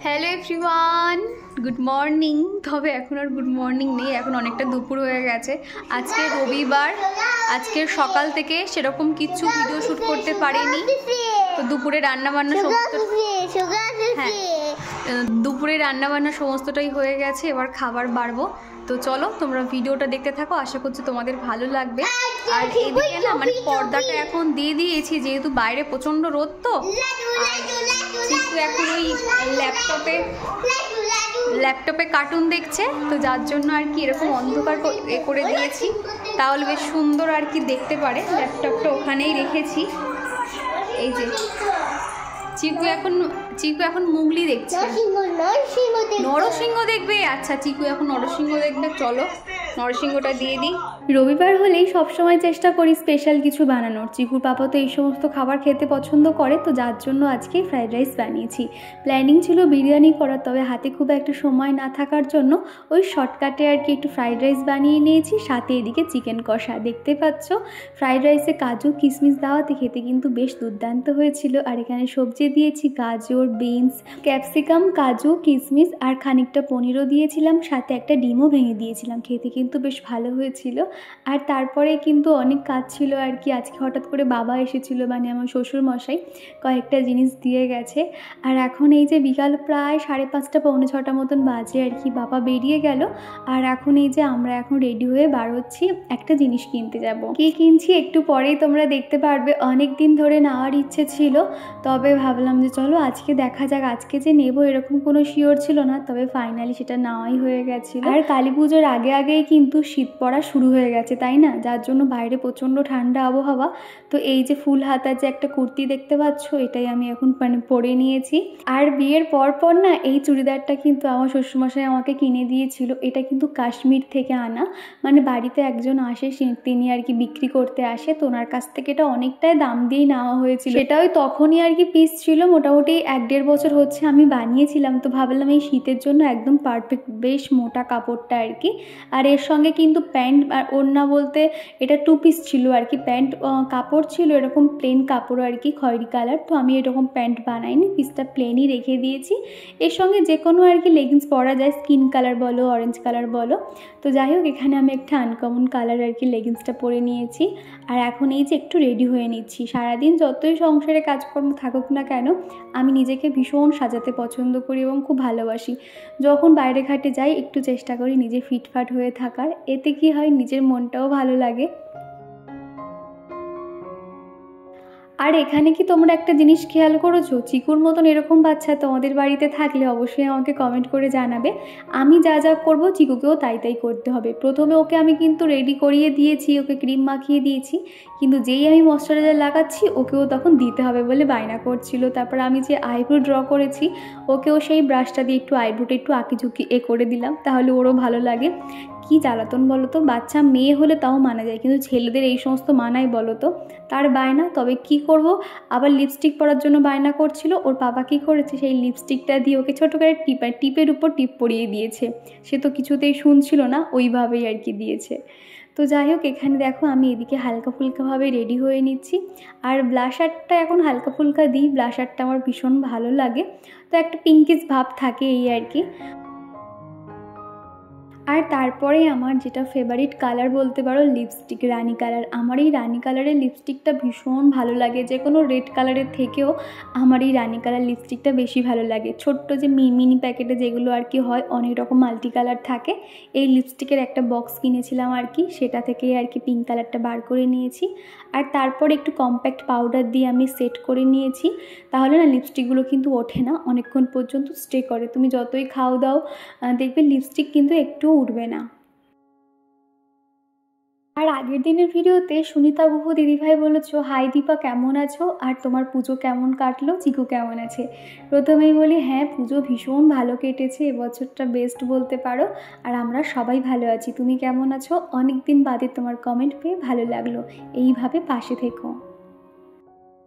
Hello everyone, good morning. তবে এখন আর good morning নেই, এখন অনেকটা দুপুর হয়ে গেছে। আজকে রবিবার, আজকের সকাল থেকে সেরকম কিছু ভিডিও শ্যুট করতে পারিনি। তো দুপুরে রান্নাবান্না দুপুরে রান্নাবান্না সমস্তটাই হয়ে গেছে, এবার খাবার বাড়বো। তো চলো তোমরা ভিডিওটা দেখতে থাকো, আশা করছি তোমাদের ভালো লাগবে। আর এদিকে না মানে পর্দাটা এখন দিয়ে দিয়েছি, যেহেতু বাইরে প্রচণ্ড রোদ, তো চিকু এখন ওই ল্যাপটপে কার্টুন দেখছে, তো যার জন্য আর কি এরকম অন্ধকার করে দিয়েছি, তাহলে বেশ সুন্দর আর কি দেখতে পারে। ল্যাপটপটা ওখানেই রেখেছি। এই যে চিকু এখন মুগলি দেখছে, নরসিংহ দেখবে। আচ্ছা, চিকু এখন নরসিংহ দেখবে, চলো নরসিংহটা দিয়ে দিই। রবিবার হলেই সবসময় চেষ্টা করি স্পেশাল কিছু বানানোর। চিকুর পাপা তো এই সমস্ত খাবার খেতে পছন্দ করে, তো যার জন্য আজকে ফ্রাইড রাইস বানিয়েছি। প্ল্যানিং ছিল বিরিয়ানি করার, তবে হাতে খুব একটা সময় না থাকার জন্য ওই শর্টকাটে আর কি একটু ফ্রাইড রাইস বানিয়ে নিয়েছি, সাথে এদিকে চিকেন কষা। দেখতে পাচ্ছ ফ্রাইড রাইসে কাজু কিশমিশ দেওয়াতে খেতে কিন্তু বেশ দুর্দান্ত হয়েছিল। আর এখানে সবজি দিয়েছি গাজর, বিনস, ক্যাপসিকাম, কাজু, কিশমিশ আর খানিকটা পনিরও দিয়েছিলাম, সাথে একটা ডিমও ভেঙে দিয়েছিলাম। খেতে কিন্তু বেশ ভালো হয়েছিল। আর তারপরে কিন্তু অনেক কাজ ছিল আর কি। আজকে হঠাৎ করে বাবা এসেছিল, মানে আমার শ্বশুর মশাই কয়েকটা জিনিস দিয়ে গেছে। আর এখন এই যে বিকাল প্রায় 5:30 পৌনে 6টা মতন বাজে আর কি, বাবা বেরিয়ে গেল। আর এখন এই যে আমরা এখন রেডি হয়ে বার হচ্ছি, একটা জিনিস কিনতে যাব। কি কিনছি একটু পরেই তোমরা দেখতে পারবে। অনেক দিন ধরে নেওয়ার ইচ্ছে ছিল, তবে ভাবলাম যে চলো আজকে দেখা যাক। আজকে যে নেব এরকম কোনো শিওর ছিল না, তবে ফাইনালি সেটা নেওয়াই হয়ে গেছিলো। আর কালী পুজোর আগেই কিন্তু শীত পড়া শুরু হয়ে গেছে, তাই না? যার জন্য বাইরে প্রচণ্ড ঠান্ডা আবহাওয়া। তো এই যে ফুল হাতার যে একটা কুর্তি দেখতে পাচ্ছ, এটাই আমি এখন মানে পরে নিয়েছি। আর বিয়ের পর না এই চুড়িদারটা কিন্তু আমার শ্বশুরমশাই আমাকে কিনে দিয়েছিল। এটা কিন্তু কাশ্মীর থেকে আনা, মানে বাড়িতে একজন আসে, তিনি আর কি বিক্রি করতে আসে, তো ওনার কাছ থেকে এটা অনেকটাই দাম দিয়েই নেওয়া হয়েছিল। সেটা ওই তখনই আর কি পিস ছিল, মোটামুটি 1-1.5 বছর হচ্ছে আমি বানিয়েছিলাম। তো ভাবলাম এই শীতের জন্য একদম পারফেক্ট, বেশ মোটা কাপড়টা আর কি। আর এর সঙ্গে কিন্তু প্যান্ট আর ওড়না বলতে এটা 2 পিস ছিল আর কি। প্যান্ট কাপড় ছিল এরকম প্লেন কাপড় আর কি, খয়েরি কালার। তো আমি এরকম প্যান্ট বানাইনি, পিসটা প্লেনই রেখে দিয়েছি। এর সঙ্গে যে কোনো আর কি লেগিংস পরা যায়, স্কিন কালার বলো, অরেঞ্জ কালার বলো। তো যাই হোক, এখানে আমি একটা আনকমন কালার আর কি লেগিংসটা পরে নিয়েছি। আর এখন এই যে একটু রেডি হয়ে নিচ্ছি। সারাদিন যতই সংসারে কাজকর্ম থাকুক না কেন, আমি নিজেকে ভীষণ সাজাতে পছন্দ করি এবং খুব ভালোবাসি। যখন বাইরে ঘাটে যাই একটু চেষ্টা করি নিজে ফিটফাট হয়ে থাকার। এতে কি হয়, নিজের মনটাও ভালো লাগে। আর এখানে কি তোমরা একটা জিনিস খেয়াল করেছো? চিকুর মতন এরকম বাচ্চা তোমাদের বাড়িতে থাকলে অবশ্যই আমাকে কমেন্ট করে জানাবে। আমি যা যা করবো চিকুকেও তাই করতে হবে। প্রথমে ওকে আমি কিন্তু রেডি করিয়ে দিয়েছি, ওকে ক্রিম মাখিয়ে দিয়েছি, কিন্তু যেই আমি ময়শ্চারাইজার লাগাচ্ছি ওকেও তখন দিতে হবে বলে বায়না করছিল। তারপর আমি যে আইব্রো ড্র করেছি, ওকেও সেই ব্রাশটা দিয়ে একটু আইব্রোটা একটু আঁকিঝুঁকি করে দিলাম, তাহলে ওরও ভালো লাগে। কি জ্বালাতন বলো তো, বাচ্চা মেয়ে হলে তাও মানা যায়, কিন্তু ছেলেদের এই সমস্ত মানাই বলো তো? তার বায়না। তবে কি করব, আবার লিপস্টিক পরার জন্য বায়না করছিল। ওর বাবা কি করেছে, সেই লিপস্টিকটা দিয়ে ওকে ছোটো করে টিপের উপর টিপ পরিয়ে দিয়েছে। সে তো কিছুতেই শুনছিল না, ওইভাবেই আর কি দিয়েছে। তো যাই হোক, এখানে দেখো আমি এদিকে হালকা ফুলকাভাবে রেডি হয়ে নিচ্ছি। আর ব্লাশারটা এখন হালকা ফুলকা দিই, ব্লাশারটা আমার ভীষণ ভালো লাগে। তো একটা পিঙ্কিশ ভাব থাকে এই আর কি। আর তারপরে আমার যেটা ফেভারিট কালার বলতে পারো, লিপস্টিক, রানি কালার। আমার এই রানি কালারের লিপস্টিকটা ভীষণ ভালো লাগে, যে কোনো রেড কালারের থেকেও আমার এই রানি কালার লিপস্টিকটা বেশি ভালো লাগে। ছোট্ট যে মিনি প্যাকেটে যেগুলো আর কি হয়, অনেক রকম মাল্টি কালার থাকে। এই লিপস্টিকের একটা বক্স কিনেছিলাম আর কি, সেটা থেকেই আর কি পিঙ্ক কালারটা বার করে নিয়েছি। আর তারপর একটু কম্প্যাক্ট পাউডার দিয়ে আমি সেট করে নিয়েছি, তাহলে না লিপস্টিকগুলো কিন্তু ওঠে না, অনেকক্ষণ পর্যন্ত স্টে করে। তুমি যতই খাও দাও দেখবে লিপস্টিক কিন্তু একটু উঠবে না। আর আগের দিনের ভিডিওতে সুনিতা গুহ দিদিভাই বলেছো, হাই দীপা কেমন আছো, আর তোমার পুজো কেমন কাটলো, চিকু কেমন আছে। প্রথমেই বলি হ্যাঁ, পুজো ভীষণ ভালো কেটেছে, এবছরটা বেস্ট বলতে পারো। আর আমরা সবাই ভালো আছি, তুমি কেমন আছো? অনেক দিন বাদে তোমার কমেন্ট পেয়ে ভালো লাগলো, এইভাবে পাশে থেকো।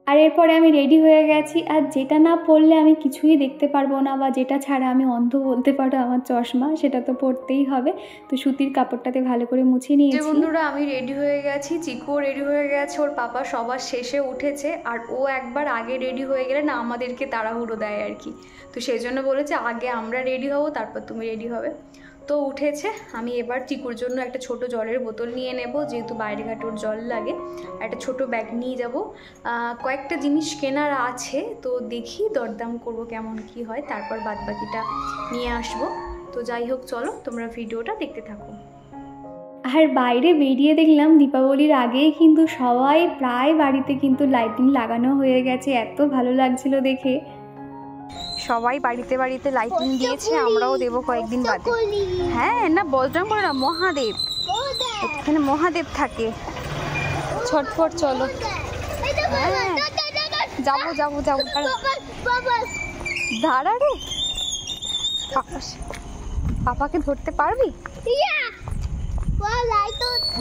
আর এরপরে আমি রেডি হয়ে গেছি, আর যেটা না পরলে আমি কিছুই দেখতে পারবো না, বা যেটা ছাড়া আমি অন্ধ বলতে পারো আমার চশমা, সেটা তো পরতেই হবে। তো সুতির কাপড়টাতে ভালো করে মুছে নিয়েছি। বন্ধুরা আমি রেডি হয়ে গেছি, চিকুও রেডি হয়ে গেছে, ওর পাপা সবার শেষে উঠেছে। আর ও একবার আগে রেডি হয়ে গেলে না আমাদেরকে তাড়াহুড়ো দেয় আর কি, তো সেই জন্য বলেছে আগে আমরা রেডি হবো তারপর তুমি রেডি হবে। তো উঠেছে। আমি এবার চিকুর জন্য একটা ছোট জলের বোতল নিয়ে নেব, যেহেতু বাইরে ঘাটে ওর জল লাগে। একটা ছোট ব্যাগ নিয়ে যাব, কয়েকটা জিনিস কেনার আছে, তো দেখি দরদাম করব কেমন কি হয়, তারপর বাদবাকিটা নিয়ে আসব। তো যাই হোক, চলো তোমরা ভিডিওটা দেখতে থাকো। আর বাইরে বেরিয়ে দেখলাম দীপাবলির আগেই কিন্তু সবাই প্রায় বাড়িতে কিন্তু লাইটিং লাগানো হয়ে গেছে, এত ভালো লাগছিল দেখে। সবাই বাড়িতে বাড়িতে লাইটিং দিয়েছে, আমরাও দেবো কয়েকদিন বাদে। হ্যাঁ না, বজরং বলে না, মহাদেব, এখানে মহাদেব থাকে। ছটফট চলো, হ্যাঁ যাবো যাবো যাবো। দাঁড়া রে, পাপাকে ধরতে পারবি?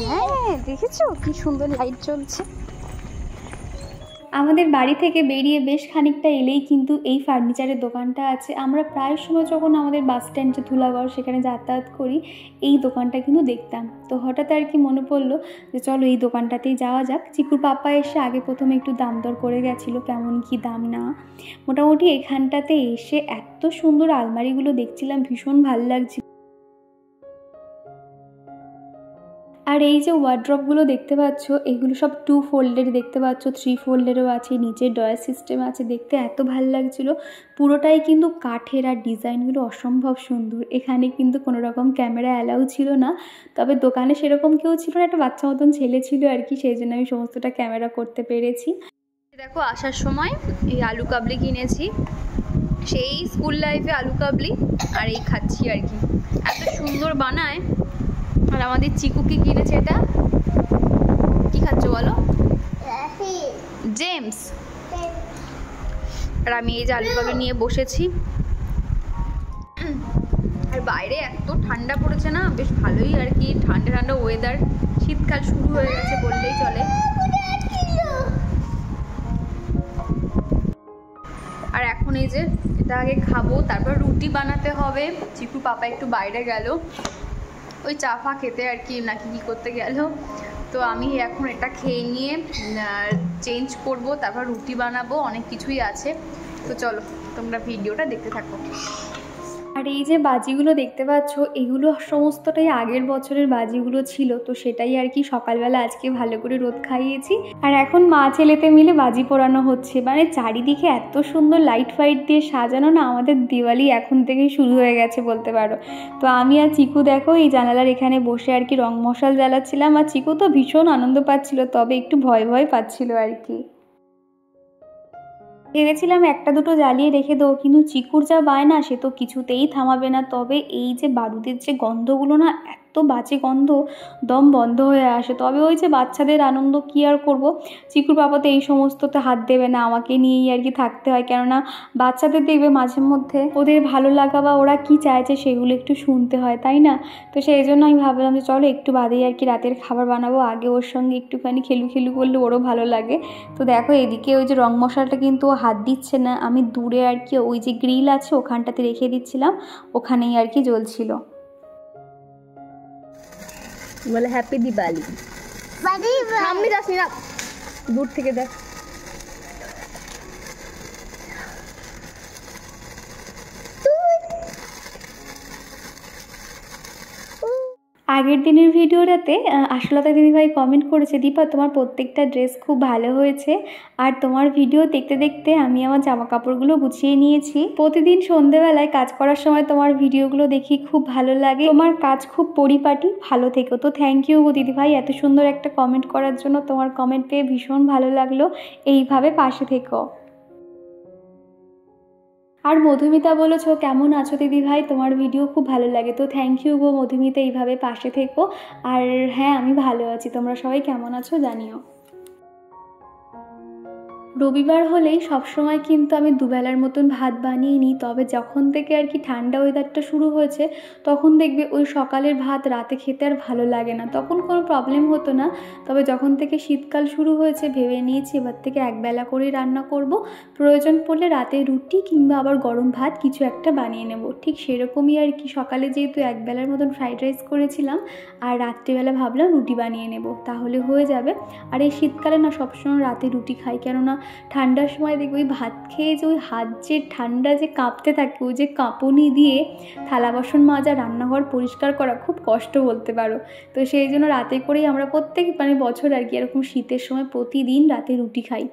হ্যাঁ দেখেছো কি সুন্দর লাইট জ্বলছে। আমাদের বাড়ি থেকে বেরিয়ে বেশ খানিকটা এলেই কিন্তু এই ফার্নিচারের দোকানটা আছে। আমরা প্রায় সময় যখন আমাদের বাস স্ট্যান্ড যে ধুলাগড় সেখানে যাতায়াত করি, এই দোকানটা কিন্তু দেখতাম। তো হঠাৎ আর কি মনে পড়লো যে চলো এই দোকানটাতেই যাওয়া যাক। চিকুর পাপা এসে আগে প্রথমে একটু দাম দর করে গেছিলো, কেমন কি দাম না। মোটামুটি এখানটাতে এসে এত সুন্দর আলমারিগুলো দেখছিলাম, ভীষণ ভালো লাগছিল। আর এই যে ওয়ার্ড্রপগুলো দেখতে পাচ্ছ, এগুলো সব 2 ফোল্ডের দেখতে পাচ্ছ, 3 ফোল্ডেরও আছে, নিচে ডয়ার সিস্টেম আছে। দেখতে এত ভালো লাগছিল, পুরোটাই কিন্তু কাঠের, আর ডিজাইনগুলো অসম্ভব সুন্দর। এখানে কিন্তু কোনো রকম ক্যামেরা অ্যালাউ ছিল না, তবে দোকানে সেরকম কেউ ছিল না, একটা বাচ্চা মতন ছেলে ছিল আর কি, সেই জন্য আমি সমস্তটা ক্যামেরা করতে পেরেছি। দেখো আসার সময় এই আলু কাবলি কিনেছি, সেই স্কুল লাইফে আলু কাবলি, আর এই খাচ্ছি আর কি, এত সুন্দর বানায়। আর আমাদের চিকু কি কিনেছে, এটা কি খাচ্ছ বলো? জেমস। আর আমি এই যে আলু কাবলি নিয়ে বসেছি। আর বাইরে এত ঠান্ডা পড়েছে না, বেশ ভালোই আর কি, ঠান্ডা ঠান্ডা ওয়েদার, শীতকাল শুরু হয়ে গেছে বললেই চলে। আর এখন এই যে এটা আগে খাবো, তারপর রুটি বানাতে হবে। চিকু পাপা একটু বাইরে গেল ওই চা ফা খেতে আর কি, নাকি কি করতে গেল। তো আমি এখন এটা খেয়ে নিয়ে চেঞ্জ করব, তারপর রুটি বানাবো, অনেক কিছুই আছে। তো চলো তোমরা ভিডিওটা দেখতে থাকো। আর এই যে বাজিগুলো দেখতে পাচ্ছ, এগুলো সমস্তটাই আগের বছরের বাজিগুলো ছিল, তো সেটাই আর কি সকালবেলা আজকে ভালো করে রোদ খাইয়েছি। আর এখন মা ছেলেতে মিলে বাজি পোড়ানো হচ্ছে, মানে চারিদিকে এত সুন্দর লাইট ফাইট দিয়ে সাজানো না, আমাদের দিওয়ালি এখন থেকেই শুরু হয়ে গেছে বলতে পারো। তো আমি আর চিকু দেখো এই জানালার এখানে বসে আর কি রং মশাল জ্বালাচ্ছিলাম, আর চিকু তো ভীষণ আনন্দ পাচ্ছিল, তবে একটু ভয় ভয় পাচ্ছিল আর কি। ভেবেছিলাম একটা দুটো জ্বালিয়ে রেখে দেবো, কিন্তু চিকুর যা বায়না, সে তো কিছুতেই থামাবে না। তবে এই যে বারুদের যে গন্ধগুলো না, এত বাজে গন্ধ, দম বন্ধ হয়ে আসে। তবে ওই যে বাচ্চাদের আনন্দ, কি আর করব। চিকুর বাবা তো এই সমস্ততে হাত দেবে না, আমাকে নিয়েই আর কি থাকতে হয়, কেননা বাচ্চাদের দেখবে মাঝে মধ্যে ওদের ভালো লাগা বা ওরা কি চাইছে সেগুলো একটু শুনতে হয়, তাই না? তো সেই জন্য আমি ভাবলাম যে চলো একটু বাদেই আর কি রাতের খাবার বানাবো, আগে ওর সঙ্গে একটুখানি খেলু খেলু করলে ওরও ভালো লাগে। তো দেখো এদিকে ওই যে রং মশলাটা কিন্তু হাত দিচ্ছে না, আমি দূরে আর কি ওই যে গ্রিল আছে ওখানটাতে রেখে দিচ্ছিলাম, ওখানেই আর কি জ্বলছিল। বলে হ্যাপি দিওয়ালি। সামনে যাস না, দূর থেকে দেখ। আগের দিনের ভিডিওটাতে আশালতা দিদিভাই কমেন্ট করেছে, দীপা তোমার প্রত্যেকটা ড্রেস খুব ভালো হয়েছে। আর তোমার ভিডিও দেখতে দেখতে আমি আমার জামা কাপড়গুলো গুছিয়ে নিয়েছি। প্রতিদিন সন্ধেবেলায় কাজ করার সময় তোমার ভিডিওগুলো দেখি, খুব ভালো লাগে, তোমার কাজ খুব পরিপাটি, ভালো থেকো। তো থ্যাংক ইউ গো দিদিভাই এত সুন্দর একটা কমেন্ট করার জন্য, তোমার কমেন্ট পেয়ে ভীষণ ভালো লাগলো, এইভাবে পাশে থেকো। আর মধুমিতা বলেছো কেমন আছো দিদিভাই, তোমার ভিডিও খুব ভালো লাগে। তো থ্যাংক ইউ গো মধুমিতা, এইভাবে পাশে থেকো। আর হ্যাঁ, আমি ভালো আছি, তোমরা সবাই কেমন আছো জানিও। রবিবার হলেই সবসময় কিন্তু আমি দুবেলার মতন ভাত বানিয়ে নিই, তবে যখন থেকে আর কি ঠান্ডা ওয়েদারটা শুরু হয়েছে তখন দেখবে ওই সকালের ভাত রাতে খেতে আর ভালো লাগে না, তখন কোনো প্রবলেম হতো না। তবে যখন থেকে শীতকাল শুরু হয়েছে ভেবে নিয়েছি এবার থেকে একবেলা করেই রান্না করব, প্রয়োজন পড়লে রাতে রুটি কিংবা আবার গরম ভাত কিছু একটা বানিয়ে নেব। ঠিক সেরকমই আর কি, সকালে যেহেতু একবেলার মতন ফ্রাইড রাইস করেছিলাম আর রাত্রিবেলা ভাবলাম রুটি বানিয়ে নেব, তাহলে হয়ে যাবে। আর এই শীতকালে না সবসময় রাতে রুটি খাই, কেননা ঠান্ডার সময় দেখবো ওই ভাত খেয়ে যে ওই হাত যে ঠান্ডা যে কাঁপতে থাকে, ওই যে কাঁপুনি দিয়ে থালা বাসন মাজা রান্নাঘর পরিষ্কার করা খুব কষ্ট বলতে পারো। তো সেই জন্য রাতে করেই আমরা প্রত্যেক বছর আর কি এরকম শীতের সময় প্রতিদিন রাতে রুটি খাই।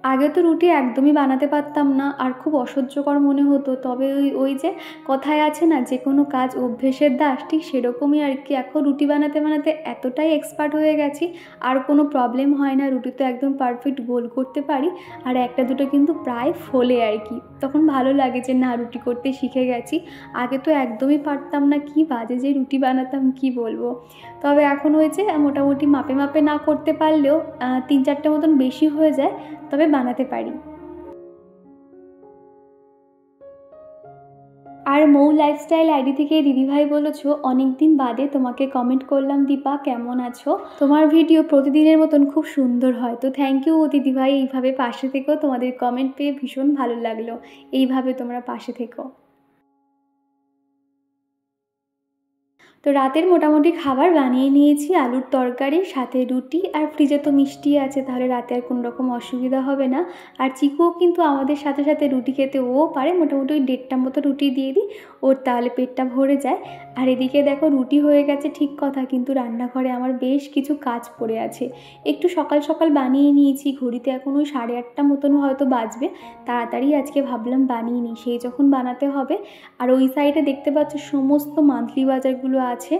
আগে তো রুটি একদমই বানাতে পারতাম না, আর খুব অসহ্যকর মনে হতো। তবে ওই যে কথায় আছে না, যে কোনো কাজ অভ্যেসের দাস, ঠিক সেরকমই আর কি। এখন রুটি বানাতে বানাতে এতটাই এক্সপার্ট হয়ে গেছি, আর কোনো প্রবলেম হয় না, রুটি তো একদম পারফেক্ট গোল করতে পারি, আর একটা দুটো কিন্তু প্রায় ফোলে আর কি। তখন ভালো লাগে যে না, রুটি করতে শিখে গেছি। আগে তো একদমই পারতাম না, কি বাজে যে রুটি বানাতাম কি বলবো। তবে এখন হয়েছে মোটামুটি মাপে মাপে না করতে পারলেও 3-4টে মতন বেশি হয়ে যায়, তবে বানাতে পারি। আর মৌ লাইফস্টাইল আইডি থেকে দিদিভাই বলেছো অনেকদিন বাদে তোমাকে কমেন্ট করলাম দীপা, কেমন আছো, তোমার ভিডিও প্রতিদিনের মতন খুব সুন্দর হয়। তো থ্যাংক ইউ দিদিভাই, এইভাবে পাশে থেকো, তোমাদের কমেন্ট পেয়ে ভীষণ ভালো লাগলো, এইভাবে তোমরা পাশে থেকো। তো রাতের মোটামুটি খাবার বানিয়ে নিয়েছি, আলুর তরকারি সাথে রুটি, আর ফ্রিজে তো মিষ্টি আছে, তাহলে রাতে আর কোনো রকম অসুবিধা হবে না। আর চিকুও কিন্তু আমাদের সাথে সাথে রুটি খেতে ও পারে, মোটামুটি ওই 1.5টা মতো রুটি দিয়ে দিই, ওর তাহলে পেটটা ভরে যায়। আর এদিকে দেখো রুটি হয়ে গেছে ঠিক কথা, কিন্তু রান্নাঘরে আমার বেশ কিছু কাজ পড়ে আছে। একটু সকাল সকাল বানিয়ে নিয়েছি, ঘড়িতে এখন ওই 8:30 মতন হয়তো বাজবে, তাড়াতাড়ি আজকে ভাবলাম বানিয়ে নিই, সেই যখন বানাতে হবে। আর ওই সাইডে দেখতে পাচ্ছ সমস্ত মান্থলি বাজারগুলো আছে,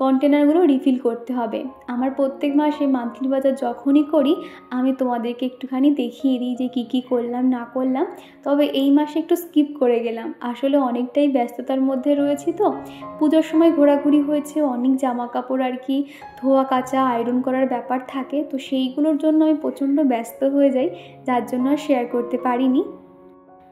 কন্টেনারগুলো রিফিল করতে হবে। আমার প্রত্যেক মাসে মান্থলি বাজার যখনই করি আমি তোমাদেরকে একটুখানি দেখিয়ে দিই যে কী কী করলাম না করলাম। তবে এই মাসে একটু স্কিপ করে গেলাম, আসলে অনেকটাই ব্যস্ততার মধ্যে রয়েছি। তো পুজোর সময় ঘোরাঘুরি হয়েছে, অনেক জামা কাপড় আর কি ধোয়া কাচা আয়রন করার ব্যাপার থাকে, তো সেইগুলোর জন্য আমি প্রচণ্ড ব্যস্ত হয়ে যাই, যার জন্য আর শেয়ার করতে পারিনি।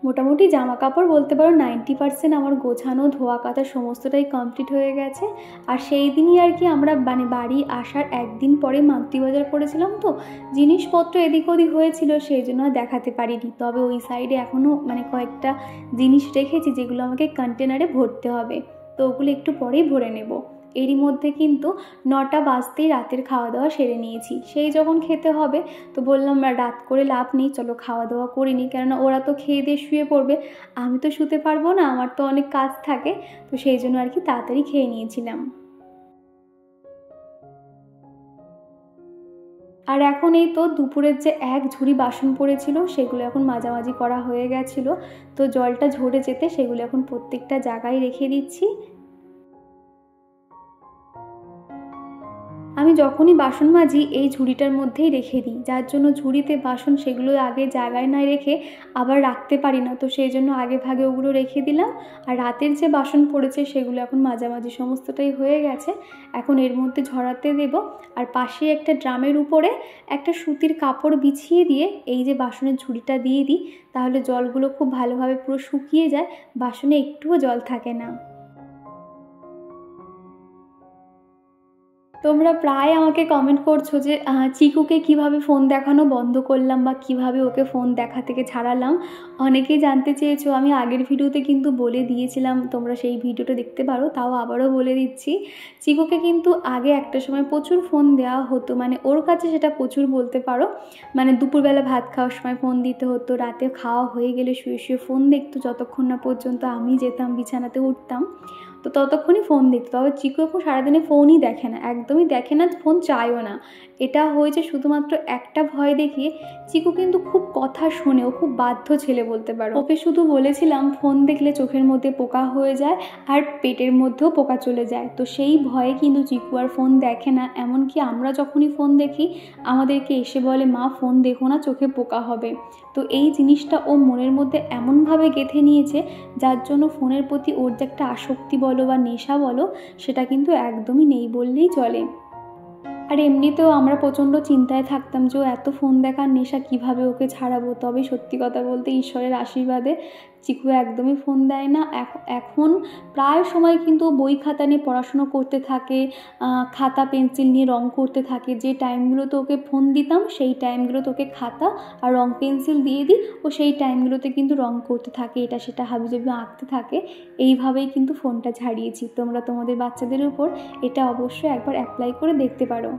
মোটামুটি জামা কাপড় বলতে পারো 90% আমার গোছানো ধোয়া কাচা সমস্তটাই কমপ্লিট হয়ে গেছে। আর সেই দিনই আর কি আমরা বাড়ি আসার একদিন পরে মান্থলি বাজার করেছিলাম, তো জিনিসপত্র এদিক ওদিক হয়েছিল, সেই জন্য আর দেখাতে পারিনি। তবে ওই সাইডে এখনও কয়েকটা জিনিস রেখেছি যেগুলো আমাকে কন্টেনারে ভরতে হবে, তো ওগুলো একটু পরেই ভরে নেব। এরই মধ্যে কিন্তু 9টা বাজতেই রাতের খাওয়া দাওয়া সেরে নিয়েছি। সেই যখন খেতে হবে তো বললাম রাত করে লাভ নেই, চলো খাওয়া দাওয়া করে নিই, কেননা ওরা তো খেয়ে দিয়ে শুয়ে পড়বে, আমি তো শুতে পারবো না, আমার তো অনেক কাজ থাকে। তো সেই জন্য আর কি তাড়াতাড়ি খেয়ে নিয়েছিলাম। আর এখন এই তো দুপুরের যে এক ঝুড়ি বাসন পড়েছিল সেগুলো এখন মাঝামাঝি করা হয়ে গেছিলো, তো জলটা ঝরে যেতে সেগুলো এখন প্রত্যেকটা জায়গায় রেখে দিচ্ছি। আমি যখনই বাসন মাজি এই ঝুড়িটার মধ্যেই রেখে দিই, যার জন্য ঝুড়িতে বাসন সেগুলো আগে জায়গায় না রেখে আবার রাখতে পারি না, তো সেই জন্য আগে ভাগে ওগুলো রেখে দিলাম। আর রাতের যে বাসন পড়েছে সেগুলো এখন মাঝামাঝি সমস্তটাই হয়ে গেছে, এখন এর মধ্যে ঝরাতে দেব। আর পাশে একটা ড্রামের উপরে একটা সুতির কাপড় বিছিয়ে দিয়ে এই যে বাসনের ঝুড়িটা দিয়ে দিই, তাহলে জলগুলো খুব ভালোভাবে পুরো শুকিয়ে যায়, বাসনে একটুও জল থাকে না। তোমরা প্রায় আমাকে কমেন্ট করছো যে চিকুকে কিভাবে ফোন দেখানো বন্ধ করলাম বা কিভাবে ওকে ফোন দেখা থেকে ছাড়ালাম, অনেকেই জানতে চেয়েছো। আমি আগের ভিডিওতে কিন্তু বলে দিয়েছিলাম, তোমরা সেই ভিডিওটা দেখতে পারো, তাও আবারও বলে দিচ্ছি। চিকুকে কিন্তু আগে একটা সময় প্রচুর ফোন দেওয়া হতো, ওর কাছে সেটা প্রচুর বলতে পারো। দুপুরবেলা ভাত খাওয়ার সময় ফোন দিতে হতো, রাতে খাওয়া হয়ে গেলে শুয়ে শুয়ে ফোন দেখতো যতক্ষণ না পর্যন্ত আমি যেতাম বিছানাতে উঠতাম। তো তো ততক্ষণই ফোন দেখতো। তবে চিকু এখন সারাদিনে ফোনই দেখে না, একদমই দেখে না, ফোন চায়ও না। এটা হয়েছে শুধুমাত্র একটা ভয় দেখিয়ে। চিকু কিন্তু খুব কথা শোনে, ও খুব বাধ্য ছেলে বলতে পারো। ওকে শুধু বলেছিলাম ফোন দেখলে চোখের মধ্যে পোকা হয়ে যায় আর পেটের মধ্যেও পোকা চলে যায়, তো সেই ভয়ে কিন্তু চিকু আর ফোন দেখে না। এমনকি আমরা যখনই ফোন দেখি আমাদেরকে এসে বলে, মা ফোন দেখো না, চোখে পোকা হবে। তো এই জিনিসটা ও মনের মধ্যে এমনভাবে গেঁথে নিয়েছে, যার জন্য ফোনের প্রতি ওর যে একটা আসক্তি বলো বা নেশা বলো, সেটা কিন্তু একদমই নেই বললেই চলে। আর এমনিতেও আমরা প্রচণ্ড চিন্তায় থাকতাম যে ও এত ফোন দেখার নেশা কিভাবে ওকে ছাড়াবো। তবে সত্যি কথা বলতে ঈশ্বরের আশীর্বাদে চিকু একদমই ফোন দেয় না। এখন প্রায় সময় কিন্তু বই খাতা নিয়ে পড়াশুনো করতে থাকে, খাতা পেন্সিল নিয়ে রং করতে থাকে। যে টাইমগুলোতে ওকে ফোন দিতাম সেই টাইমগুলোতে ওকে খাতা আর রং পেন্সিল দিয়ে দিই, ও সেই টাইমগুলোতে কিন্তু রং করতে থাকে, এটা সেটা হাবিজাবি আঁকতে থাকে। এইভাবেই কিন্তু ফোনটা ছাড়িয়েছি। তোমরা তোমাদের বাচ্চাদের উপর এটা অবশ্যই একবার অ্যাপ্লাই করে দেখতে পারো।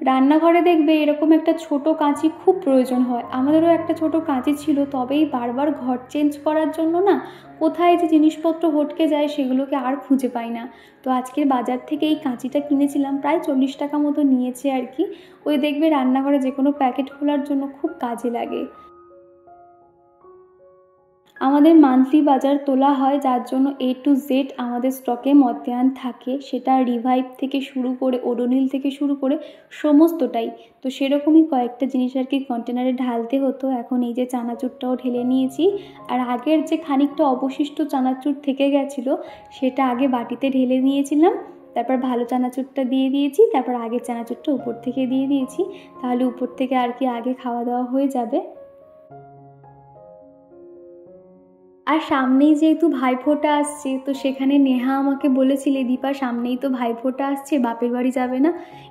রান্নাঘরে দেখবে এরকম একটা ছোট কাঁচি খুব প্রয়োজন হয়। আমাদেরও একটা ছোট কাঁচি ছিল, তবেই বারবার ঘর চেঞ্জ করার জন্য না কোথায় যে জিনিসপত্র হটকে যায় সেগুলোকে আর খুঁজে পাই না। তো আজকের বাজার থেকে এই কাঁচিটা কিনেছিলাম, প্রায় 40 টাকা মতো নিয়েছে আর কি। ওই দেখবে রান্নাঘরে যে কোনো প্যাকেট খোলার জন্য খুব কাজে লাগে। আমাদের মান্থলি বাজার তোলা হয়, যার জন্য A to Z আমাদের স্টকে মধ্যাহ্ন থাকে। সেটা রিভাইভ থেকে শুরু করে ওডোনিল থেকে শুরু করে সমস্তটাই। তো সেরকমই কয়েকটা জিনিস আর কি কন্টেনারে ঢালতে হতো। এখন এই যে চানাচুরটাও ঢেলে নিয়েছি, আর আগের যে খানিকটা অবশিষ্ট চানাচুর থেকে গেছিলো সেটা আগে বাটিতে ঢেলে নিয়েছিলাম, তারপর ভালো চানাচুরটা দিয়ে দিয়েছি, তারপর আগের চানাচুরটা উপর থেকে দিয়ে দিয়েছি। তাহলে উপর থেকে আর কি আগে খাওয়া দাওয়া হয়ে যাবে। আর সামনেই যেহেতু ভাইফোঁটা আসছে, তো সেখানে নেহা আমাকে বলেছিলে, দীপা সামনেই তো ভাইফোঁটা আসছে, বাপের বাড়ি যাবে না?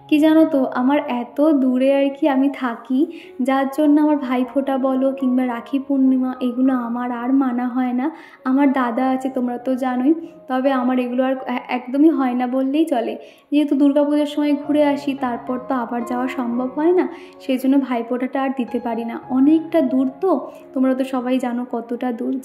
কি জানো তো, আমার এত দূরে আর কি আমি থাকি, যার জন্য আমার ভাইফোঁটা বলো কিংবা রাখি পূর্ণিমা এগুলো আমার আর মানা হয় না। আমার দাদা আছে তোমরা তো জানোই, তবে আমার এগুলো আর একদমই হয় না বললেই চলে। যেহেতু দুর্গাপুজোর সময় ঘুরে আসি, তারপর তো আবার যাওয়া সম্ভব হয় না, সেই জন্য ভাইফোঁটাটা আর দিতে পারি না। অনেকটা দূর তো, তোমরা তো সবাই জানো কতটা দূর,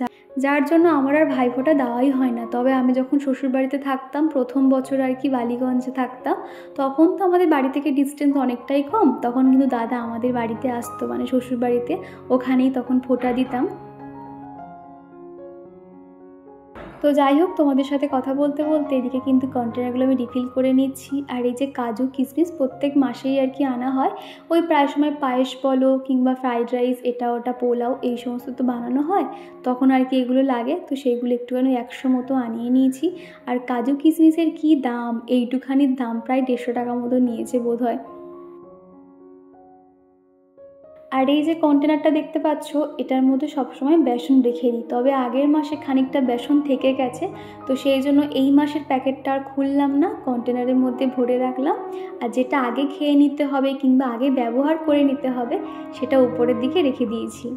যার জন্য আমার আর ভাইফোঁটা দেওয়াই হয় না। তবে আমি যখন শ্বশুরবাড়িতে থাকতাম, প্রথম বছর আর কি বালিগঞ্জে থাকতাম, তখন তো আমাদের বাড়ি থেকে ডিস্টেন্স অনেকটাই কম, তখন কিন্তু দাদা আমাদের বাড়িতে আসতো, মানে শ্বশুরবাড়িতে, ওখানেই তখন ফোঁটা দিতাম। তো যাই হোক, তোমাদের সাথে কথা বলতে বলতে এদিকে কিন্তু কন্টেনারগুলো আমি রিফিল করে নিচ্ছি। আর এই যে কাজু কিশমিশ প্রত্যেক মাসেই আর কি আনা হয়, ওই প্রায় সময় পায়েস বলো কিংবা ফ্রাইড রাইস, এটা ওটা পোলাও এই সমস্ত তো বানানো হয়, তখন আর কি এগুলো লাগে। তো সেইগুলো একটুখানি 100 মতো আনিয়ে নিয়েছি। আর কাজু কিশমিশের কি দাম, এইটুখানির দাম প্রায় 150 টাকা মতো নিয়েছে বোধ হয়। আর এই যে কন্টেনারটা দেখতে পাচ্ছ, এটার মধ্যে সবসময় বেসন রেখে দিই, তবে আগের মাসে খানিকটা বেসন থেকে গেছে, তো সেই জন্য এই মাসের প্যাকেটটা আর খুললাম না, কন্টেনারের মধ্যে ভরে রাখলাম। আর যেটা আগে খেয়ে নিতে হবে কিংবা আগে ব্যবহার করে নিতে হবে, সেটা উপরের দিকে রেখে দিয়েছি।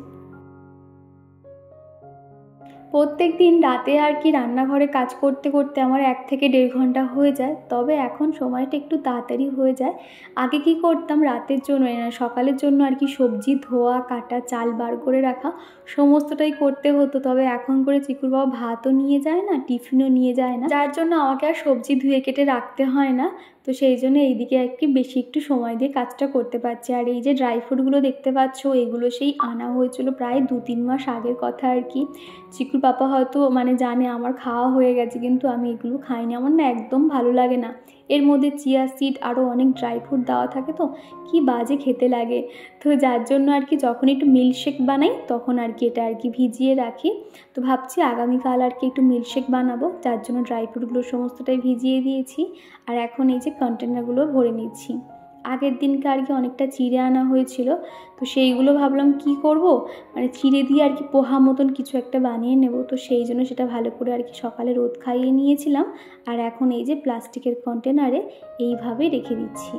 প্রত্যেক দিন রাতে আর কি রান্নাঘরে কাজ করতে করতে আমার 1 থেকে 1.5 ঘন্টা হয়ে যায়, তবে এখন সময়টা একটু তাড়াতাড়ি হয়ে যায়। আগে কি করতাম, রাতের জন্য সকালের জন্য আর কি সবজি ধোয়া কাটা, চাল বার করে রাখা সমস্তটাই করতে হতো। তবে এখন করে চিকুর বাবা ভাতও নিয়ে যায় না, টিফিনও নিয়ে যায় না, যার জন্য আমাকে আর সবজি ধুয়ে কেটে রাখতে হয় না। তো সেই জন্য এইদিকে আর কি বেশি একটু সময় দিয়ে কাজটা করতে পারছি। আর এই যে ড্রাই ফ্রুটগুলো দেখতে পাচ্ছ, এগুলো সেই আনা হয়েছিল প্রায় 2-3 মাস আগের কথা আর কি। চিকুর পাপা হয়তো মানে জানে আমার খাওয়া হয়ে গেছে, কিন্তু আমি এগুলো খাইনি, আমার না একদম ভালো লাগে না। এর মধ্যে চিয়া সিড আরও অনেক ড্রাই ফ্রুট দেওয়া থাকে, তো কি বাজে খেতে লাগে। তো যার জন্য আর কি যখন একটু মিল্কশেক বানাই তখন আর কি এটা আর কি ভিজিয়ে রাখি। তো ভাবছি আগামীকাল আর কি একটু মিল্কশেক বানাবো, যার জন্য ড্রাই ফ্রুটগুলো সমস্তটাই ভিজিয়ে দিয়েছি। আর এখন এই যে কন্টেনারগুলো ভরে নিচ্ছি। আগের দিনকে আর কি অনেকটা চিড়ে আনা হয়েছিল, তো সেইগুলো ভাবলাম কি করব, মানে চিড়ে দিয়ে আর কি পোহা মতন কিছু একটা বানিয়ে নেব। তো সেই জন্য সেটা ভালো করে আর কি সকালে রোদ খাইয়ে নিয়েছিলাম। আর এখন এই যে প্লাস্টিকের কন্টেনারে এইভাবে রেখে দিচ্ছি।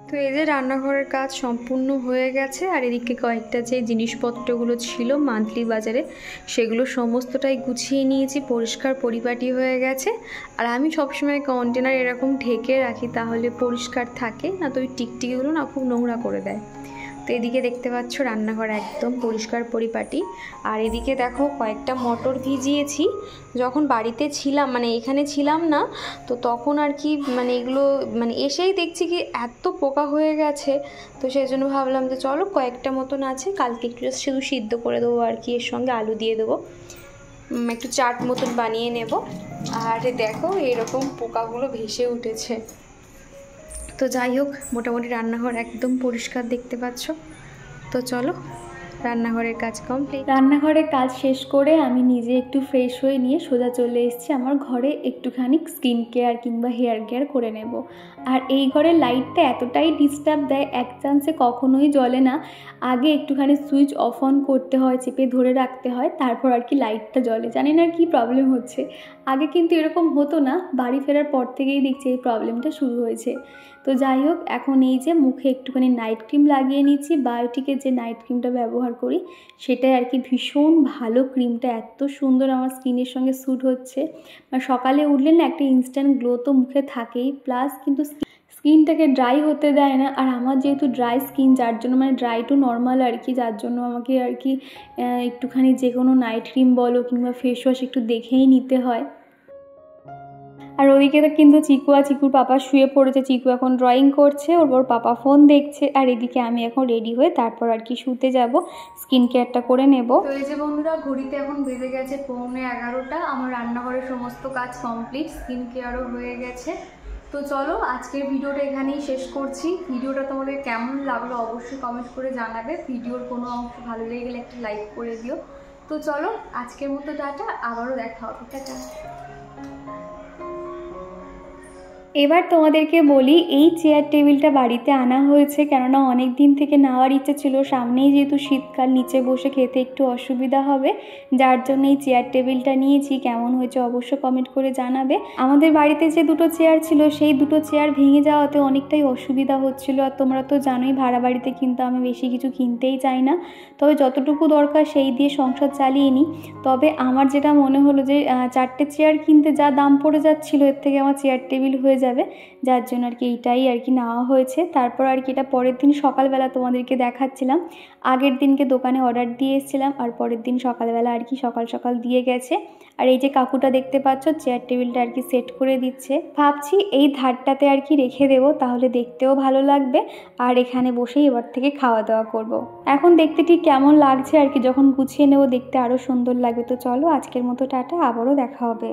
তো এই যে রান্নাঘরের কাজ সম্পূর্ণ হয়ে গেছে। আর এদিকে কয়েকটা যে জিনিসপত্রগুলো ছিল মান্থলি বাজারে, সেগুলো সমস্তটাই গুছিয়ে নিয়েছি, পরিষ্কার পরিপাটি হয়ে গেছে। আর আমি সবসময় কন্টেনার এরকম ঢেকে রাখি, তাহলে পরিষ্কার থাকে না, তো ওই টিকটিকিগুলো না খুব নোংরা করে দেয়। তো এদিকে দেখতে পাচ্ছ রান্নাঘর একদম পরিষ্কার পরিপাটি। আর এদিকে দেখো কয়েকটা মটর ভিজিয়েছি, যখন বাড়িতে ছিলাম মানে এখানে ছিলাম না তো তখন আর কি মানে এগুলো মানে এসেই দেখছি কি এত পোকা হয়ে গেছে, তো সেই জন্য ভাবলাম যে চলো কয়েকটা মতন আছে, কালকে একটু শুধু সিদ্ধ করে দেবো আর কি, এর সঙ্গে আলু দিয়ে দেবো, একটু চাট মতন বানিয়ে নেব। আর দেখো এরকম পোকাগুলো ভেসে উঠেছে। তো যাই হোক মোটামুটি রান্নাঘর একদম পরিষ্কার দেখতে পাচ্ছ। তো চলো রান্নাঘরের কাজ কমপ্লিট। রান্নাঘরের কাজ শেষ করে আমি নিজে একটু ফ্রেশ হয়ে নিয়ে সোজা চলে এসেছি আমার ঘরে একটুখানি স্কিন কেয়ার কিংবা হেয়ার কেয়ার করে নেব। আর এই ঘরের লাইটটা এতটাই ডিস্টার্ব দেয়, এক চান্সে কখনোই জ্বলে না। আগে একটুখানি সুইচ অফ অন করতে হয়, চেপে ধরে রাখতে হয়, তারপর আর কি লাইটটা জ্বলে। জানি না কি প্রবলেম হচ্ছে, আগে কিন্তু এরকম হতো না, বাড়ি ফেরার পর থেকেই দেখছি এই প্রবলেমটা শুরু হয়েছে। তো যাই হোক এখন এই যে মুখে একটুখানি নাইট ক্রিম লাগিয়ে নিচ্ছি, বায়োটিকের যে নাইট ক্রিমটা ব্যবহার করি সেটাই আর কি ভীষণ ভালো। ক্রিমটা এত সুন্দর আমার স্কিনের সঙ্গে স্যুট হচ্ছে, সকালে উঠলে না একটা ইনস্ট্যান্ট গ্লো তো মুখে থাকেই, প্লাস কিন্তু স্কিনটাকে ড্রাই হতে দেয় না। আর আমার যেহেতু ড্রাই স্কিন, যার জন্য মানে ড্রাই টু নর্মাল আর কি, যার জন্য আমাকে আর কি একটুখানি যে কোনো নাইট ক্রিম বলো কিংবা ফেস ওয়াশ একটু দেখেই নিতে হয়। আর ওদিকে তো কিন্তু চিকু আর চিকুর পাপা শুয়ে পড়েছে, চিকু এখন ড্রয়িং করছে, ওর পাপা ফোন দেখছে। আর এদিকে আমি এখন রেডি হয়ে তারপর আর কি শুতে যাব, স্কিন কেয়ারটা করে নেব। তো এই যে বন্ধুরা ঘড়িতে এখন বেজে গেছে 11:15, আমার রান্নাঘরের সমস্ত কাজ কমপ্লিট, স্কিন কেয়ারও হয়ে গেছে। তো চলো আজকের ভিডিওটা এখানেই শেষ করছি। ভিডিওটা তোমাদের কেমন লাগলো অবশ্যই কমেন্ট করে জানাবে, ভিডিওর কোনো অংশ ভালো লেগে গেলে একটা লাইক করে দিও। তো চলো আজকের মতো টাটা, আবারও দেখা হবে, টাটা। এবার তোমাদেরকে বলি এই চেয়ার টেবিলটা বাড়িতে আনা হয়েছে কেননা অনেক দিন থেকে নেওয়ার ইচ্ছে ছিল, সামনেই যেহেতু শীতকাল নিচে বসে খেতে একটু অসুবিধা হবে, যার জন্য এই চেয়ার টেবিলটা নিয়েছি। কেমন হয়েছে অবশ্যই কমেন্ট করে জানাবে। আমাদের বাড়িতে যে দুটো চেয়ার ছিল সেই দুটো চেয়ার ভেঙে যাওয়াতে অনেকটাই অসুবিধা হচ্ছিল। আর তোমরা তো জানোই ভাড়া বাড়িতে কিন্তু আমি বেশি কিছু কিনতেই চাই না, তবে যতটুকু দরকার সেই দিয়ে সংসার চালিয়ে নিই। তবে আমার যেটা মনে হলো যে 4টে চেয়ার কিনতে যা দাম পড়ে যাচ্ছিলো এর থেকে আমার চেয়ার টেবিল হয়ে যাবে, যার জন্য আর কি এইটাই আর কি নেওয়া হয়েছে। তারপর আর কি এটা পরের দিন সকালবেলা তোমাদেরকে দেখাচ্ছিলাম, আগের দিনকে দোকানে অর্ডার দিয়ে এসেছিলাম আর পরের দিন সকালবেলা আর কি সকাল সকাল দিয়ে গেছে। আর এই যে কাকুটা দেখতে পাচ্ছ চেয়ার টেবিলটা আর কি সেট করে দিচ্ছে, ভাবছি এই ধারটাতে আর কি রেখে দেবো, তাহলে দেখতেও ভালো লাগবে আর এখানে বসেই এবার থেকে খাওয়া দাওয়া করব। এখন দেখতে ঠিক কেমন লাগছে আর কি, যখন গুছিয়ে নেবো দেখতে আরও সুন্দর লাগবে। তো চলো আজকের মতো টাটা, আবারও দেখা হবে।